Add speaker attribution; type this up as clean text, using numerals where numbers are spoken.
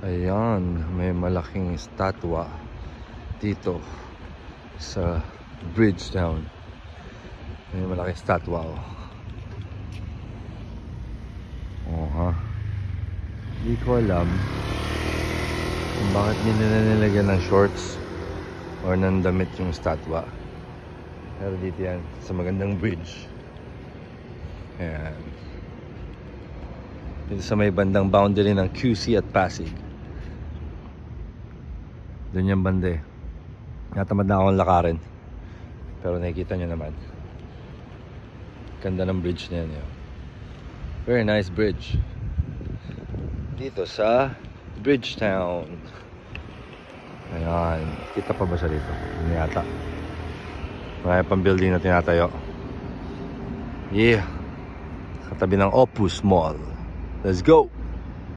Speaker 1: Ayan, may malaking statwa dito sa Bridgetown. May malaking statwa, oh. Oh, ha? Hindi ko alam kung bakit nilagyan ng shorts or ng damit yung statwa. Pero dito yan, sa magandang bridge. Ayan. Dito sa may bandang boundary ng QC at Pasig. Doon yung banda eh. Natamad na akong lakarin. Pero nakikita nyo naman. Ganda ng bridge na yan. Yun. Very nice bridge. Dito sa Bridgetown. Ayan. Kita pa ba siya dito? Hindi yata. Marami pang building na tinatayo. Yeah. Katabi ng Opus Mall. Let's go!